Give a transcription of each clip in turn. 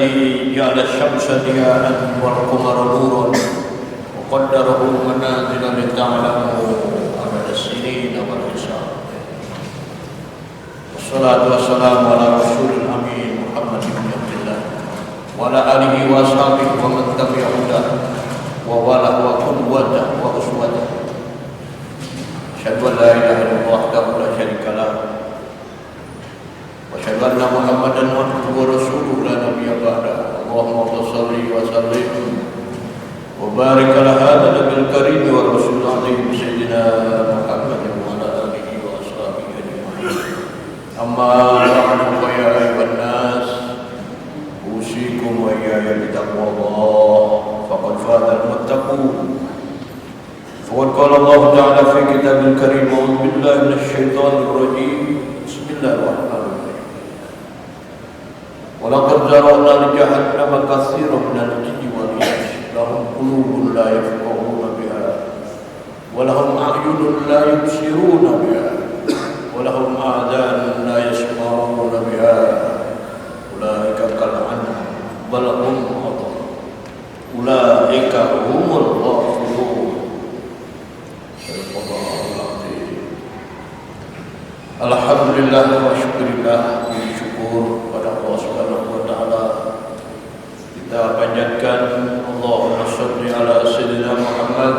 الذي جعل الشمس ضياء والقمر نورا وقدره منازل لتعلموا عدد السنين والحساب. والصلاة والسلام على رسول الأمين محمد بن عبد الله وعلى آله وأصحابه ومن تبع هداه ووالاه وقدوته وأسوته. أشهد أن لا إله إلا الله وحده لا شريك له وأشهد أن محمدا عبده ورسوله لا نبي بعده. اللهم صل وسلم وبارك على هذا النبي الكريم والرسول العظيم سيدنا محمد وعلى آله وأصحابه أجمعين. أما بعد فيا أيها الناس أوصيكم وإياي بتقوى الله فقد فاز المتقون. فقد قال الله تعالى في كتابه الكريم: أعوذ بالله من الشيطان الرجيم. بسم الله الرحمن الرحيم. ولقد ذرأنا لجهنم كثيرا من الجن والإنس لهم قلوب لا يفقهون بها ولهم أعين لا يبصرون بها ولهم آذان لا يسمعون بها أولئك كالأنعام بل هم أضل أولئك هم الغافلون. Alhamdulillah wa syukurillah, puji syukur pada Allah Subhanahu wa taala. Kita panjatkan Allahumma shalli ala sayyidina Muhammad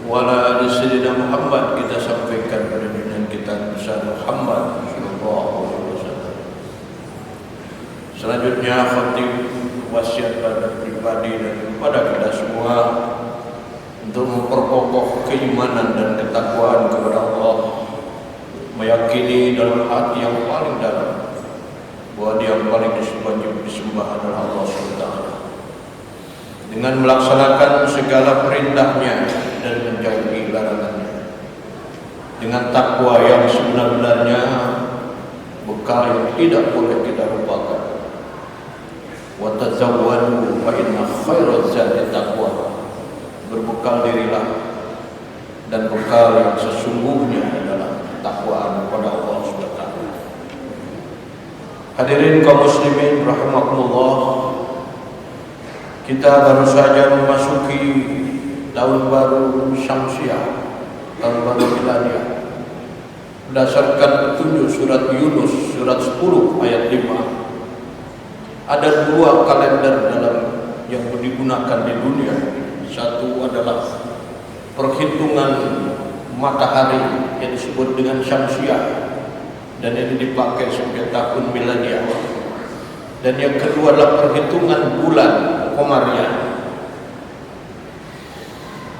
wa ala ali sayyidina Muhammad. Kita sampaikan pada junjungan kita besar Muhammad sallallahu alaihi wasallam. Selanjutnya khatib wasiat pada pribadi dan kepada kita semua untuk memperkokoh keimanan dan ketakwaan kepada Allah, meyakini dalam hati yang paling dalam bahwa Dia yang paling disembah adalah Allah SWT, dengan melaksanakan segala perintahnya dan menjauhi larangannya, dengan takwa yang sebenarnya bekal yang tidak boleh kita lupakan. Wa tazawwadu fa inna khairaz zadi taqwa. Berbekal dirilah, dan bekal yang sesungguhnya adalah takwaan kepada Allah SWT. Hadirin kaum muslimin rahimakumullah, kita baru saja memasuki tahun baru Syamsiah, tahun baru Miladiah. Berdasarkan petunjuk surat Yunus surat 10 ayat 5, ada dua kalender dalam yang digunakan di dunia. Satu adalah perhitungan matahari yang disebut dengan Syamsiah, dan ini dipakai sebagai tahun Miladiah. Dan yang kedua adalah perhitungan bulan Qamariah.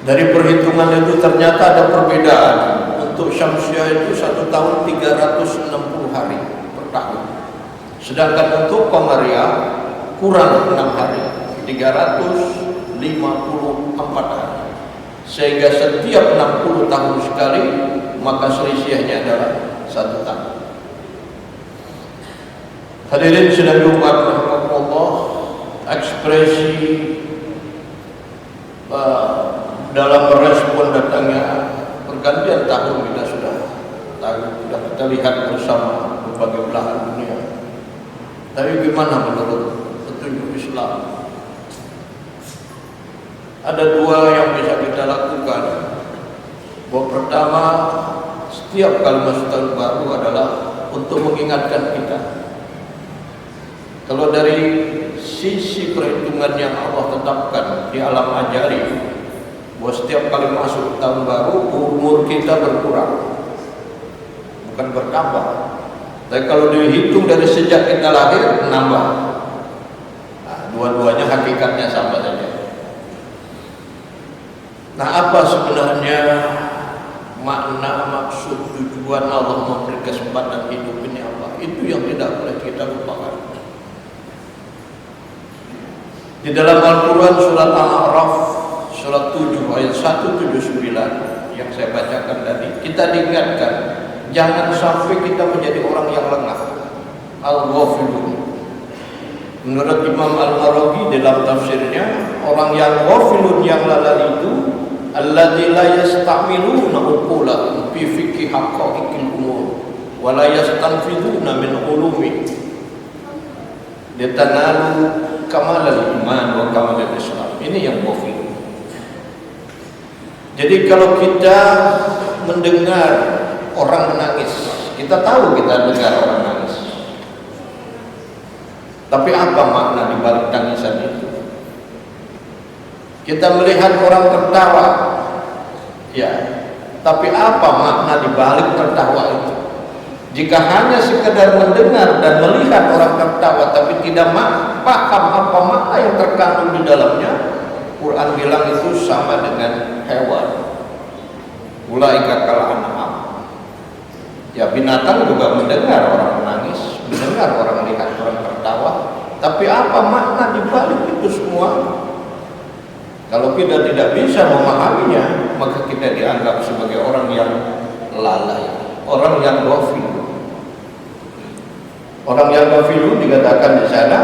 Dari perhitungan itu ternyata ada perbedaan. Untuk Syamsiah itu 1 tahun 360 hari per tahun, sedangkan untuk Qamariah kurang 6 hari, 354 hari. Sehingga setiap 60 tahun sekali, maka selisihnya adalah 1 tahun. Hadirin sedang diumat rahmatullah, ekspresi dalam merespon datangnya pergantian tahun kita sudah kita lihat bersama berbagai belahan dunia. Tapi bagaimana menurut petunjuk Islam? Ada dua yang bisa kita lakukan. Bahwa pertama, setiap kali masuk tahun baru adalah untuk mengingatkan kita. Kalau dari sisi perhitungan yang Allah tetapkan di alam ajali, bahwa setiap kali masuk tahun baru umur kita berkurang, bukan bertambah. Tapi kalau dihitung dari sejak kita lahir, menambah. Nah, dua-duanya hakikatnya sama saja. Nah, apa sebenarnya makna, maksud, tujuan Allah memberi kesempatan hidup ini apa? Itu yang tidak boleh kita lupakan. Di dalam Al-Quran surat Al-A'raf surat 7 ayat 179 yang saya bacakan tadi, kita diingatkan jangan sampai kita menjadi orang yang lengah, al-ghafilun. Menurut Imam Al-Maraghi dalam tafsirnya, orang yang ghafilun, yang lalai itu alladzi la yastamiluna uqulahum fi fiqhi haqqaiqil umur wa la yastanfiduna min ulumi. Dia tanalu kamalal iman wa kamalal Islam. Ini yang bofi. Jadi kalau kita mendengar orang menangis, kita tahu kita dengar orang menangis. Tapi apa makna di balik tangisan itu? Kita melihat orang tertawa, ya. Tapi apa makna di balik tertawa itu? Jika hanya sekedar mendengar dan melihat orang tertawa tapi tidak paham apa makna yang terkandung di dalamnya, Quran bilang itu sama dengan hewan. Ulaika kal an'am. Ya, binatang juga mendengar orang menangis, mendengar orang melihat orang tertawa, tapi apa makna di balik itu semua? Kalau kita tidak bisa memahaminya, maka kita dianggap sebagai orang yang lalai, orang yang ghafil. Orang yang ghafil dikatakan di sana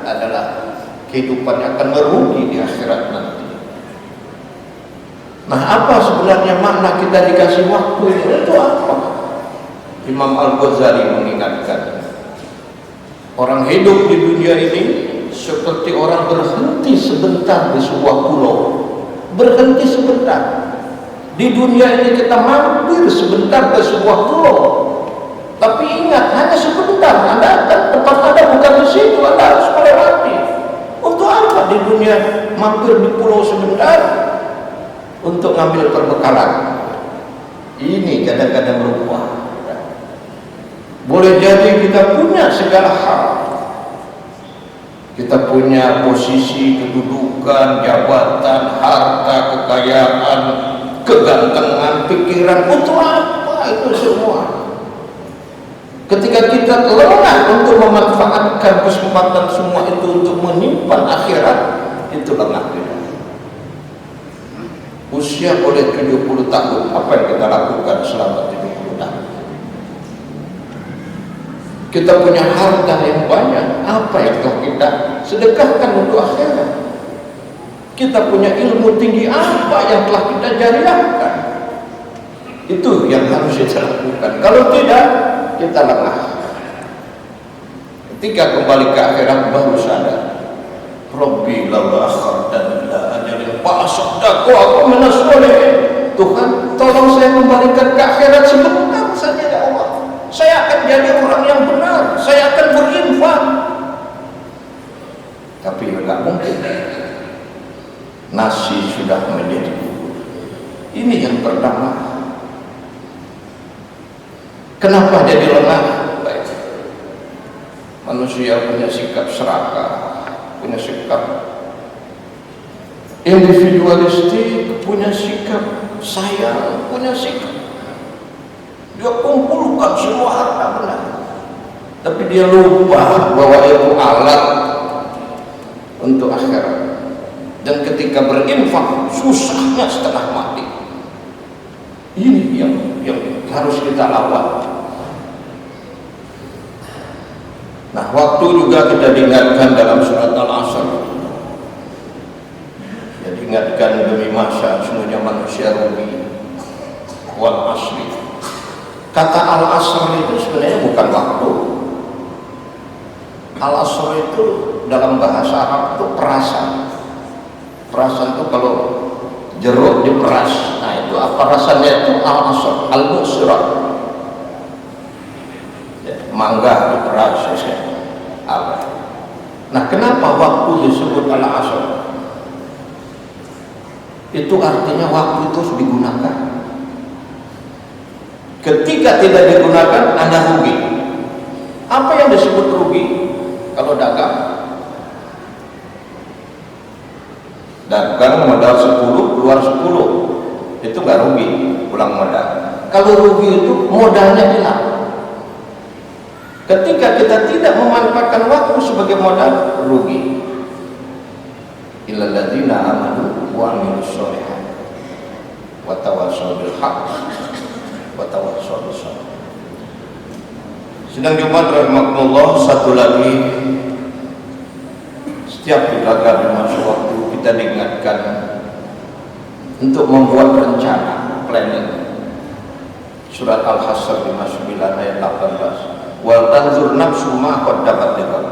adalah kehidupan yang akan merugi di akhirat nanti. Nah, apa sebenarnya makna kita dikasih waktu itu apa? Imam Al-Ghazali mengingatkan, orang hidup di dunia ini seperti orang berhenti sebentar di sebuah pulau. Berhenti sebentar. Di dunia ini kita mampir sebentar ke sebuah pulau. Tapi ingat, hanya sebentar. Anda akan tempat Anda bukan di situ, Anda harus melewati. Untuk apa di dunia mampir di pulau sebentar? Untuk ngambil perbekalan. Ini kadang-kadang lupa. Boleh jadi kita punya segala hal. Kita punya posisi, kedudukan, jabatan, harta, kekayaan, kegantengan, pikiran. Untuk apa itu semua? Ketika kita lengah untuk memanfaatkan kesempatan semua itu untuk menyimpan akhirat, itu lengah kita. Usia boleh 70 tahun, apa yang kita lakukan selama 70 tahun? Kita punya harta yang banyak, apa yang telah kita sedekahkan untuk akhirat? Kita punya ilmu tinggi, apa yang telah kita jariahkan? Itu yang harus kita lakukan. Kalau tidak, kita lengah. Ketika kembali ke akhirat baru sadar, Rabbi law akhartani ila ajalin fa asaddaqu wa min as-solihin. Tuhan, tolong saya kembalikan ke akhirat sebentar saja ya Allah. Saya akan jadi orang yang benar, saya akan berinfak. Tapi tidak mungkin. Nasi sudah menjadi bubur. Ini yang pertama. Kenapa jadi lengah? Baik. Manusia punya sikap serakah, punya sikap individualistik, punya sikap sayang, punya sikap dia kumpulkan semua harta benda, tapi dia lupa bahwa itu alat untuk akhirat. Dan ketika berinfak susahnya setengah mati. Ini yang harus kita lawan. Nah, waktu juga kita diingatkan dalam surat Al-Asr. Ya, diingatkan demi masa semuanya manusia rugi. Wal asri. Kata Al-Asr itu sebenarnya bukan waktu. Al-Asr itu dalam bahasa Arab itu perasan. Perasan itu kalau jeruk diperas. Nah, itu apa rasanya itu Al-Asr, Al-Musyrah. Mangga diperas, apa? Nah, kenapa waktu disebut Al-Asr? Itu artinya waktu itu harus digunakan. Ketika tidak digunakan, Anda rugi. Apa yang disebut rugi? Kalau dagang modal 10, keluar 10, itu nggak rugi, pulang modal. Kalau rugi itu modalnya hilang. Ketika kita tidak memanfaatkan waktu sebagai modal, rugi. Illal ladzina amanu wa amilus sholihat wa tawassaw bil haqq wa tawassaw bis sabr. Sedang Jumat rahimakumullah, satu lagi, setiap kita kali masuk waktu kita diingatkan untuk membuat rencana, planning. Surat Al-Hasr 59 ayat 18. Wal tanzur nafsu ma qaddamat lighad.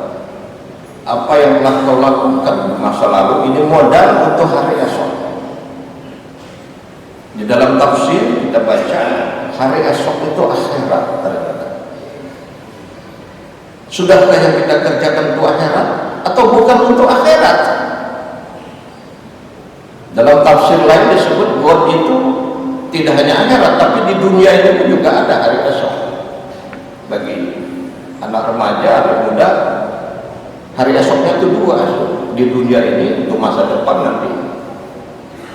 apa yang telah kau lakukan di masa lalu ini modal untuk hari esok. Di dalam tafsir kita baca hari esok itu akhirat ternyata. Sudahkah yang kita kerjakan untuk akhirat atau bukan untuk akhirat? Dalam tafsir lain disebut God itu tidak hanya akhirat, tapi di dunia ini pun juga ada hari esok. Bagi anak remaja, anak muda, hari esoknya itu dua. Di dunia ini untuk masa depan nanti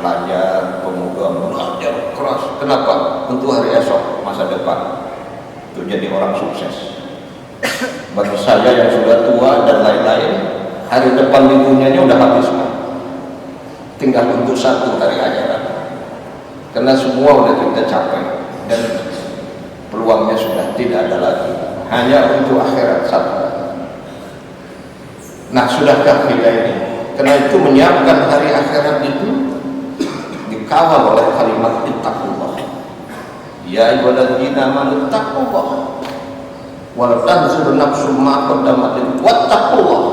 pelajar, pemuda belajar keras. Kenapa? Untuk hari esok, masa depan, untuk jadi orang sukses. Bagi saya yang sudah tua dan lain-lain, hari depan di dunianya udah habis, tinggal untuk satu hari akhirat. Karena semua udah kita capai dan peluangnya sudah tidak ada lagi, hanya untuk akhirat satu. Nah, sudahkah kita ini? Karena itu menyiapkan hari akhirat itu dikawal oleh kalimat ittaqullah. Ya ayyuhalladzina amanu ittaqullah wal tanzur nafsum ma qaddamat wattaqullah.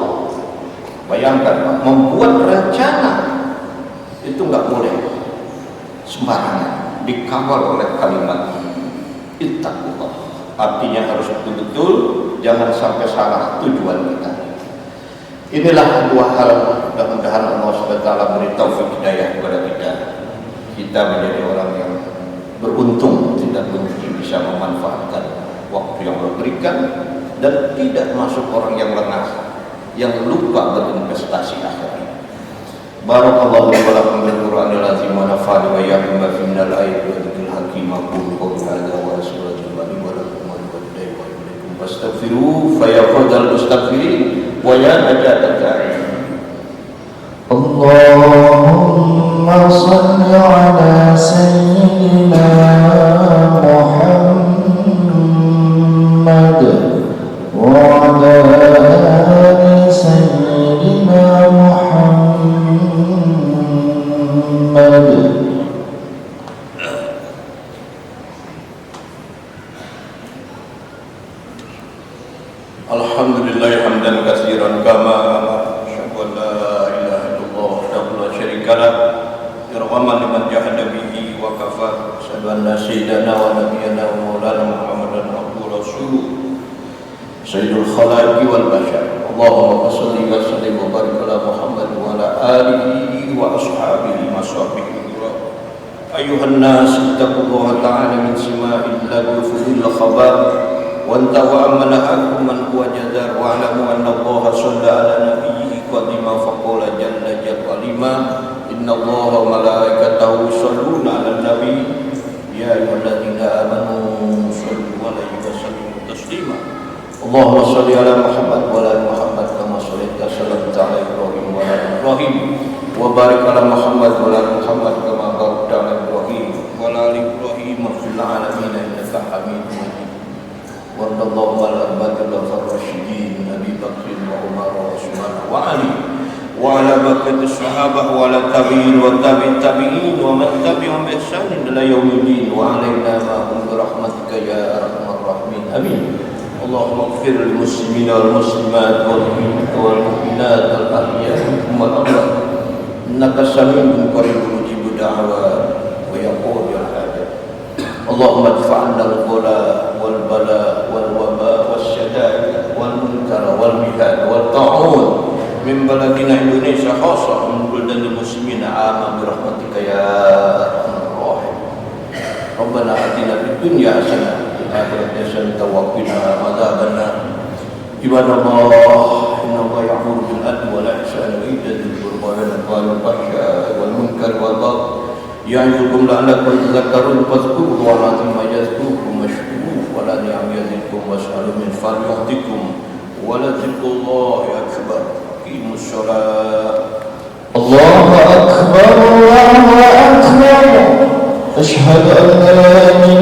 Bayangkan, membuat rencana itu nggak boleh sembarangan, dikawal oleh kalimat ittaqullah. Artinya harus betul-betul, jangan sampai salah tujuan kita. Inilah dua hal, mudah-mudahan Allah SWT beri taufik hidayah kepada kita. Kita menjadi orang yang beruntung, tidak mungkin bisa memanfaatkan waktu yang berberikan, dan tidak masuk orang yang lengah, yang lupa berinvestasi akhirat. Barakallahu li wa lakum bil Qur'anil azim wa nafa'ani wa iyyakum bima minal ayati wa dzikril hakim. Aqulu qawli hadza wa astaghfirullaha li wa lakum wa li walidayya wa ilaykum fastaghfiruhu fa yaghfirul mustaghfirin wa ya najata ta'in. Allahumma salli ala sayyidina Muhammad wa ala ali sayyidina Muhammad. Alhamdulillah hamdan katsiran kama asyhadu an la ilaha illallah wahdahu la syarika lah irghaman liman jahada bihi wa kafar. Asyhadu anna sayyidana wa nabiyyana wa maulana Muhammadan abduhu rasuluh sayyidul khalaiqi wal bashar. Allahumma shalli wa sallim wa barik ala Muhammad wa ala alihi wa ashabihi masabbihi. Ayuhan nas ittaqullaha ta'ala min sima'illahi wa fudil khabar wa antahu amma nahakum man huwa jadar wa alamu anna Allaha shalla ala nabiyyi qadima faqala jalla jalima inna Allaha wa malaikatahu yusholluna ala nabi ya ayyuhalladzina amanu shallu alaihi wa sallimu taslima. Allahumma shalli ala Muhammad wa ala Muhammad kama shallaita ala Ibrahim wa ala Ibrahim wa barik ala Muhammad wa ala Muhammad kama barakta ala Ibrahim wa ala Ibrahim fil alamin innaka Hamidum Majid. Warda Allahumma al-arba'atil ar-rasyidin Abi Bakr wa Umar wa Utsman wa Ali wa ala baqiyati sahabah wa ala tabi'in wa tabi'in wa man tabi'ahum bi ihsan ila yaumiddin wa alaina ma'hum bi rahmatika ya arhamar rahimin. Amin. Allahumma ighfir lil muslimin wal muslimat wal mu'minat wal ahya'i wal amwat innaka sami'un qaribun mujibud da'wat wa yaqul ya hajat. Allahumma adfa'na al-ghala wal bala wal waba wasyada'id wal munkar wal mihad wal ta'un min baladina Indonesia khassah min buldanil muslimin amma bi rahmatika ya arhamar rahim. Rabbana atina fid dunya hasanah wa fil akhirati hasanah wa qina adzabannar. Ibadallah, inna Allaha ya'muru bil adli wal ihsani wa ita'i dzil qurba wal fahsya'i wal munkari wal baghi ya'idukum la'allakum tadhakkarun. Fadhkurullaha 'azima yazkurkum washkuruhu wa la ya'zidkum was'alu min fadlihi yu'tikum wa la dzikrullahi akbar. Aqimus shalah. Allahu akbar, Allahu akbar. Asyhadu an la ilaha